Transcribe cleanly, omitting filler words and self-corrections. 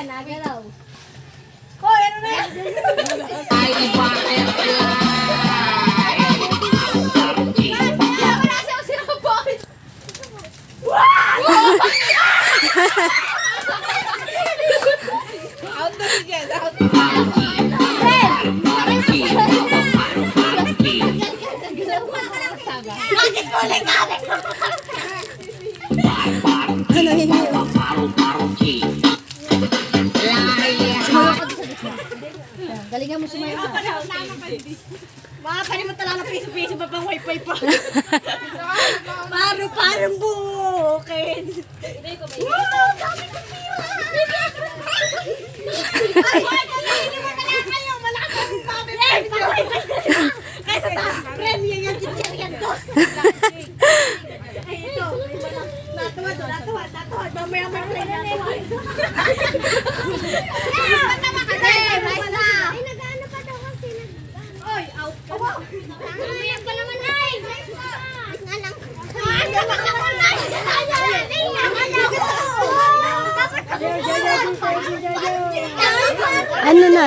nagalaw. Hoy, ano na yan? Out na si Jen, out. Bakit mo ulit kami? Ano hindi? Galingan mo sumayo. Makapalimot na lang ng piso-piso pa pang wifi pa. Parang bukid. Wow! Dami ng pila! Ay, hindi mo na lang kayo. Malaki ang sabi. Kaysa taas, premium yung chichiryan dos. Ay, ito. Natuwad. Mamaya may play na natuwad. Matawa ka na. Ay, nag-ano pa daw kasi. Oy, out ka. Mamaya pa naman ay. Nga lang. Ano ba naman ay? Ano na?